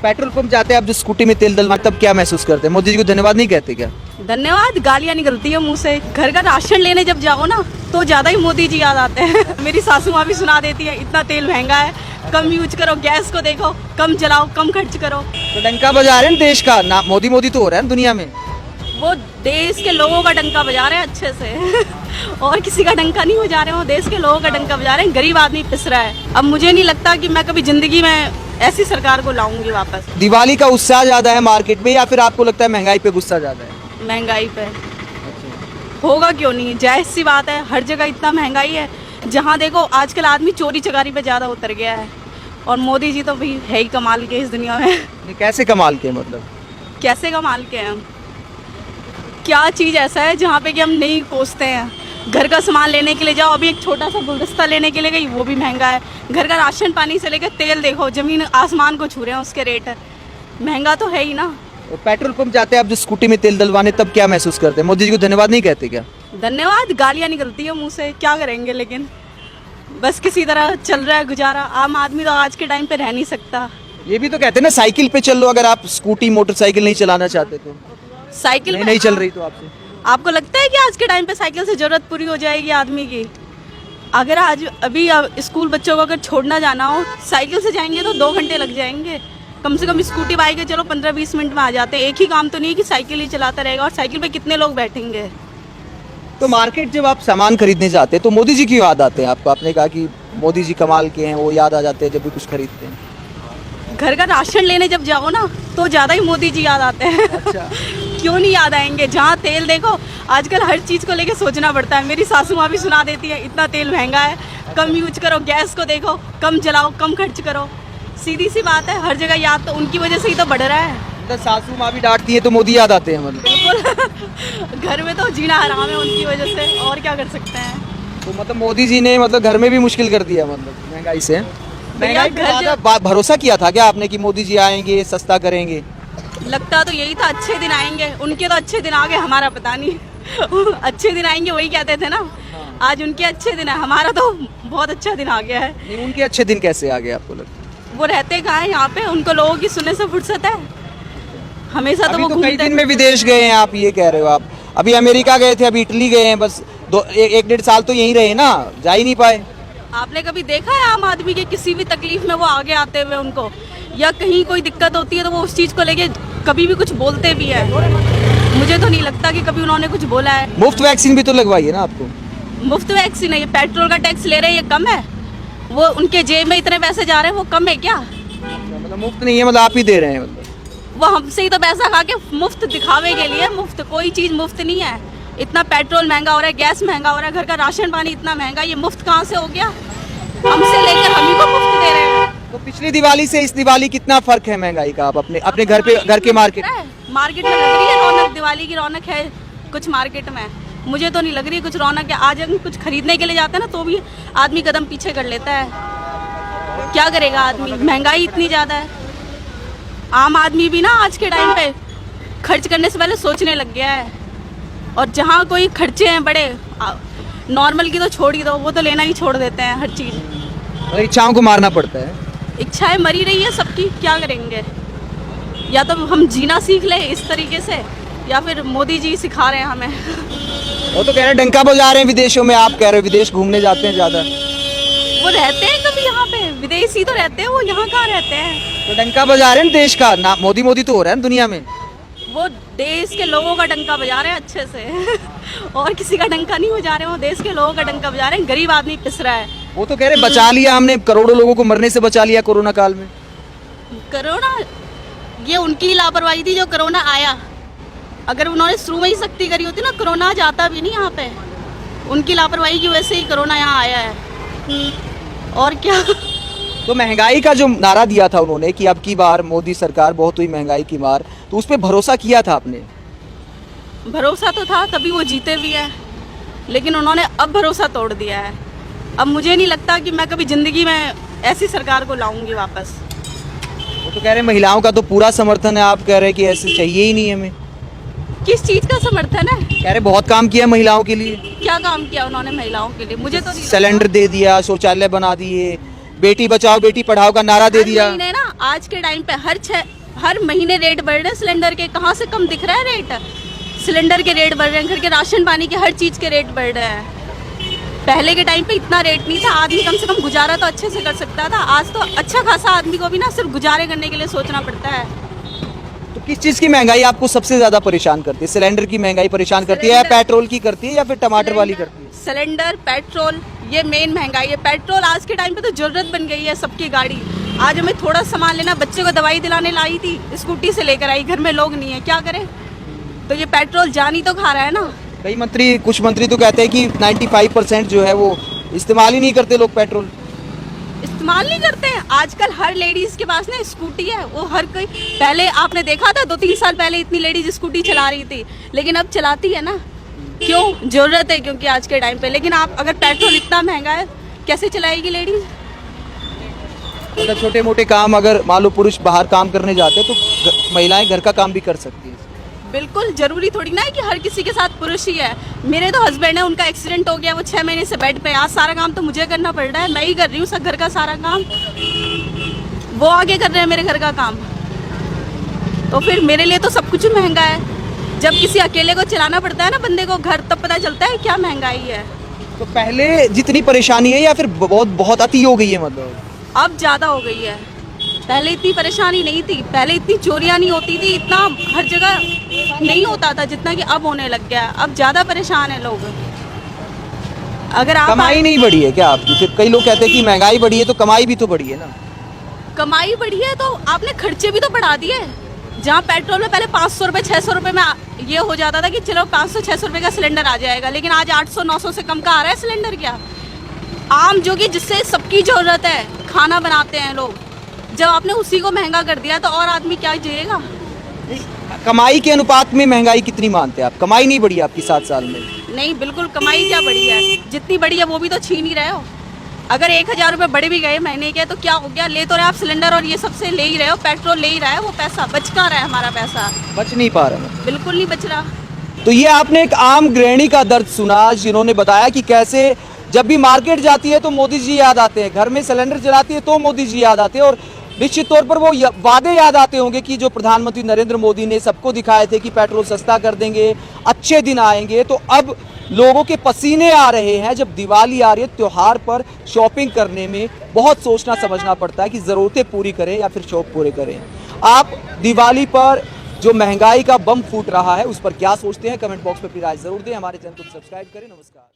Petrol pump जाते हैं आप जो स्कूटी में तेल डलवाते तब क्या महसूस करते हैं? मोदी जी को धन्यवाद नहीं कहते क्या? धन्यवाद गालियाँ निकलती है मुंह से। घर का राशन लेने जब जाओ ना तो ज्यादा ही मोदी जी याद आते हैं। मेरी सासू माँ भी सुना देती है, इतना तेल महंगा है, कम यूज करो, गैस को देखो, कम जलाओ, कम खर्च करो। तो डंका बजा रहे हैं देश का ना, मोदी मोदी तो हो रहा है ना दुनिया में। वो देश के लोगों का डंका बजा रहे हैं अच्छे से और किसी का डंका नहीं बजा रहे हैं, वो देश के लोगों का डंका बजा रहे हैं। गरीब आदमी पिस रहा है। अब मुझे नहीं लगता कि मैं कभी जिंदगी में ऐसी सरकार को लाऊंगी वापस। दिवाली का उत्साह ज्यादा है मार्केट में या फिर आपको लगता है महंगाई पे गुस्सा ज्यादा है? महंगाई पे होगा क्यों नहीं, जायज सी बात है। हर जगह इतना महंगाई है, जहाँ देखो आजकल आदमी चोरी चकारी पे ज्यादा उतर गया है। और मोदी जी तो भी है ही कमाल के इस दुनिया में। ये कैसे कमाल के मतलब? कैसे कमाल के हैं हम? क्या चीज़ ऐसा है जहाँ पे कि हम नहीं कोसते हैं? घर का सामान लेने के लिए जाओ, अभी एक छोटा सा गुलदस्ता लेने के लिए गई, वो भी महंगा है। घर का राशन पानी से लेकर तेल देखो, जमीन आसमान को छू रहे हैं उसके रेट। महंगा तो है ही ना। पेट्रोल पंप जाते हैं आप जो स्कूटी में तेल डलवाने तब क्या महसूस करते हैं? मोदी जी को धन्यवाद नहीं कहते क्या? धन्यवाद गालियाँ निकलती है मुंह से, क्या करेंगे। लेकिन बस किसी तरह चल रहा है गुजारा। आम आदमी तो आज के टाइम पे रह नहीं सकता। ये भी तो कहते हैं ना साइकिल पे चल लो अगर आप स्कूटी मोटरसाइकिल नहीं चलाना चाहते तो। साइकिल नहीं चल रही तो आपसे आपको लगता है कि आज के टाइम पे साइकिल से जरूरत पूरी हो जाएगी आदमी की? अगर आज अभी स्कूल बच्चों को अगर छोड़ना जाना हो, साइकिल से जाएंगे तो 2 घंटे लग जाएंगे। कम से कम स्कूटी बाइक है चलो 15-20 मिनट में आ जाते हैं। एक ही काम तो नहीं है कि साइकिल ही चलाता रहेगा, और साइकिल पे कितने लोग बैठेंगे। तो मार्केट जब आप सामान खरीदने जाते हैं तो मोदी जी क्यों याद आते हैं आपको? आपने कहा कि मोदी जी कमाल के हैं, वो याद आ जाते हैं जब भी कुछ खरीदते हैं। घर का राशन लेने जब जाओ ना तो ज्यादा ही मोदी जी याद आते हैं। अच्छा। क्यों नहीं याद आएंगे? जहाँ तेल देखो, आजकल हर चीज को लेके सोचना पड़ता है। मेरी सासू माँ भी सुना देती है, इतना तेल महंगा है, कम यूज करो, गैस को देखो, कम जलाओ, कम खर्च करो। सीधी सी बात है, हर जगह याद तो उनकी वजह से ही तो बढ़ रहा है। मतलब सासू माँ भी डांटती है तो मोदी याद आते हैं मतलब? बिल्कुल। घर में तो जीना हराम है उनकी वजह से, और क्या कर सकते हैं। तो मतलब मोदी जी ने मतलब घर में भी मुश्किल कर दिया मतलब महंगाई से। महंगाई पे घर ज़्यादा भरोसा किया था क्या आपने कि मोदी जी आएंगे सस्ता करेंगे? लगता तो यही था, अच्छे दिन आएंगे। उनके तो अच्छे दिन आ गए, हमारा पता नहीं। अच्छे दिन आएंगे वही कहते थे ना। आज उनके अच्छे दिन है, हमारा तो बहुत अच्छा दिन आ गया है। नहीं, उनके अच्छे दिन कैसे आ गए आपको लगता है? वो रहते कहाँ है यहाँ पे? उनको लोगों की सुनने से फुर्सत है? हमेशा तो अभी वो तो कई घूमते दिन में विदेश गए हैं आप, ये कह रहे हो आप? अभी अमेरिका गए थे, अभी इटली गए हैं, बस 1-1.5 साल तो यहीं रहे ना, जा ही नहीं पाए। आपने कभी देखा है आम आदमी के किसी भी तकलीफ में वो आगे आते हुए उनको, या कहीं कोई दिक्कत होती है तो वो उस चीज़ को लेके कभी भी कुछ बोलते भी है? मुझे तो नहीं लगता कि कभी उन्होंने कुछ बोला है। मुफ्त वैक्सीन भी तो लगवाई है ना आपको? मुफ्त वैक्सीन है, ये पेट्रोल का टैक्स ले रहे हैं, ये कम है? वो उनके जेब में इतने पैसे जा रहे हैं, वो कम है क्या? मतलब मुफ्त नहीं है, मतलब आप ही दे रहे हैं मतलब? वो हमसे ही तो पैसा खा के मुफ्त दिखावे के लिए। मुफ्त कोई चीज़ मुफ्त नहीं है। इतना पेट्रोल महंगा हो रहा है, गैस महंगा हो रहा है, घर का राशन पानी इतना महंगा, ये मुफ्त कहाँ से हो गया? हमसे लेकर हम ही को मुफ्त दे रहे हैं। तो पिछली दिवाली से इस दिवाली कितना फर्क है महंगाई का? आप अपने घर के मार्केट मार्केट में लग रही है रौनक? दिवाली की रौनक है कुछ मार्केट में? मुझे तो नहीं लग रही कुछ रौनक है। आज हम कुछ खरीदने के लिए जाते हैं ना तो भी आदमी कदम पीछे कर लेता है। क्या करेगा आदमी? महंगाई इतनी ज़्यादा है। आम आदमी भी ना आज के टाइम पे खर्च करने से पहले सोचने लग गया है। और जहाँ कोई खर्चे हैं बड़े, नॉर्मल की तो छोड़ ही दो, वो तो लेना ही छोड़ देते हैं हर चीज़। और इच्छाओं को मारना पड़ता है। इच्छाएं मरी रही है सबकी, क्या करेंगे? या तो हम जीना सीख ले इस तरीके से, या फिर मोदी जी सिखा रहे हैं हमें। वो तो कह रहे हैं डंका बजा रहे हैं विदेशों में, आप कह रहे हो विदेश घूमने जाते हैं ज़्यादा। वो रहते हैं कभी यहाँ पे? विदेशी तो रहते हैं, वो यहाँ कहाँ रहते हैं? तो डंका बजा रहे हैं देश का ना, मोदी मोदी तो हो रहा है ना दुनिया में। वो देश के लोगों का डंका बजा रहे हैं अच्छे से और किसी का डंका नहीं बजा रहे हैं, वो देश के लोगों का डंका बजा रहे हैं। गरीब आदमी पिस रहा है। वो तो कह रहे बचा लिया हमने, करोड़ों लोगों को मरने से बचा लिया कोरोना काल में। कोरोना ये उनकी लापरवाही थी जो कोरोना आया। अगर उन्होंने शुरू में ही सख्ती करी होती ना, कोरोना जाता भी नहीं यहाँ पे। उनकी लापरवाही की वजह से ही कोरोना यहाँ आया है, और क्या। तो महंगाई का जो नारा दिया था उन्होंने कि अब की बार मोदी सरकार बहुत हुई महंगाई की मार, तो उस पर भरोसा किया था आपने? भरोसा तो था, तभी वो जीते भी है। लेकिन उन्होंने अब भरोसा तोड़ दिया है। अब मुझे नहीं लगता कि मैं कभी ज़िंदगी में ऐसी सरकार को लाऊंगी वापस। वो तो कह रहे हैं महिलाओं का तो पूरा समर्थन है, आप कह रहे हैं कि ऐसे चाहिए ही नहीं हमें। किस चीज़ का समर्थन है? कह रहे बहुत काम किया महिलाओं के लिए। क्या काम किया उन्होंने महिलाओं के लिए? मुझे तो नहीं सिलेंडर दे दिया, शौचालय बना दिए, बेटी बचाओ बेटी पढ़ाओ का नारा दे दिया। ना आज के टाइम पे हर महीने रेट बढ़ रहे हैं सिलेंडर के। कहाँ से कम दिख रहा है रेट? सिलेंडर के रेट बढ़ रहे हैं, घर के राशन पानी के हर चीज़ के रेट बढ़ रहे हैं। पहले के टाइम पे इतना रेट नहीं था, आदमी कम से कम गुजारा तो अच्छे से कर सकता था। आज तो अच्छा खासा आदमी को भी ना सिर्फ गुजारे करने के लिए सोचना पड़ता है। तो किस चीज़ की महंगाई आपको सबसे ज़्यादा परेशान करती है? सिलेंडर की महंगाई परेशान करती है या पेट्रोल की करती है या फिर टमाटर वाली करती है? सिलेंडर, पेट्रोल, ये मेन महंगाई है। पेट्रोल आज के टाइम पे तो जरूरत बन गई है सबकी गाड़ी। आज हमें थोड़ा सामान लेना, बच्चे को दवाई दिलाने लाई थी, स्कूटी से लेकर आई, घर में लोग नहीं है, क्या करें? तो ये पेट्रोल जान ही तो खा रहा है ना। कुछ मंत्री तो कहते हैं कि 95% जो है वो इस्तेमाल ही नहीं करते लोग पेट्रोल। इस्तेमाल नहीं करते हैं। आजकल हर लेडीज के पास ना स्कूटी है, वो हर कोई। पहले आपने देखा था 2-3 साल पहले इतनी लेडीज स्कूटी चला रही थी, लेकिन अब चलाती है ना। क्यों? जरूरत है, क्योंकि आज के टाइम पे। लेकिन आप अगर पेट्रोल इतना महंगा है, कैसे चलाएगी लेडीज? मतलब छोटे मोटे काम अगर मान लो पुरुष बाहर काम करने जाते हैं तो महिलाएं घर का काम भी कर सकती है। बिल्कुल, जरूरी थोड़ी ना है कि हर किसी के साथ पुरुष ही है। मेरे तो हस्बैंड है, उनका एक्सीडेंट हो गया, वो 6 महीने से बेड पे। आज सारा काम तो मुझे करना पड़ रहा है, मैं ही कर रही हूँ सब घर का सारा काम। वो आगे कर रहे हैं मेरे घर का काम, तो फिर मेरे लिए तो सब कुछ महंगा है। जब किसी अकेले को चलाना पड़ता है ना बंदे को घर, तब पता चलता है क्या महंगाई है। तो पहले जितनी परेशानी है या फिर बहुत अति हो गई है? मतलब अब ज़्यादा हो गई है। पहले इतनी परेशानी नहीं थी, पहले इतनी चोरियां नहीं होती थी, इतना हर जगह नहीं होता था जितना कि अब होने लग गया है। अब ज़्यादा परेशान है लोग। अगर आप कमाई नहीं बढ़ी है क्या आपकी? फिर कई लोग कहते हैं कि महंगाई बढ़ी है तो कमाई भी तो बढ़ी है ना। कमाई बढ़ी है तो आपने खर्चे भी तो बढ़ा दिए। जहाँ पेट्रोल में पहले 500 रुपये 600 रुपये में ये हो जाता था कि चलो 500-600 रुपये का सिलेंडर आ जाएगा, लेकिन आज 800-900 से कम का आ रहा है सिलेंडर। क्या आम जो कि जिससे सबकी ज़रूरत है, खाना बनाते हैं लोग, जब आपने उसी को महंगा कर दिया तो और आदमी क्या जिएगा? कमाई के अनुपात में महंगाई कितनी मानते हैं आप? कमाई नहीं बढ़ी आपकी 7 साल में? नहीं, बिल्कुल कमाई क्या बढ़ी है? जितनी बढ़ी है वो भी तो छीन ही रहे हो। अगर 1000 रुपये बढ़े भी गए महीने के तो क्या हो गया? ले तो रहे आप सिलेंडर और ये सबसे ले ही रहे हो, पेट्रोल ले ही रहा है, वो पैसा बच कहाँ रहा है? हमारा पैसा बच नहीं पा रहा है। बिल्कुल नहीं बच रहा। तो ये आपने एक आम गृहिणी का दर्द सुना, जिन्होंने बताया कि कैसे जब भी मार्केट जाती है तो मोदी जी याद आते हैं, घर में सिलेंडर जलाती है तो मोदी जी याद आते हैं, और निश्चित तौर पर वो वादे याद आते होंगे कि जो प्रधानमंत्री नरेंद्र मोदी ने सबको दिखाए थे कि पेट्रोल सस्ता कर देंगे, अच्छे दिन आएंगे। तो अब लोगों के पसीने आ रहे हैं। जब दिवाली आ रही है, त्योहार पर शॉपिंग करने में बहुत सोचना समझना पड़ता है कि ज़रूरतें पूरी करें या फिर शौक पूरे करें। आप दिवाली पर जो महंगाई का बम फूट रहा है उस पर क्या सोचते हैं? कमेंट बॉक्स में अपनी राय जरूर दें। हमारे चैनल को सब्सक्राइब करें। नमस्कार।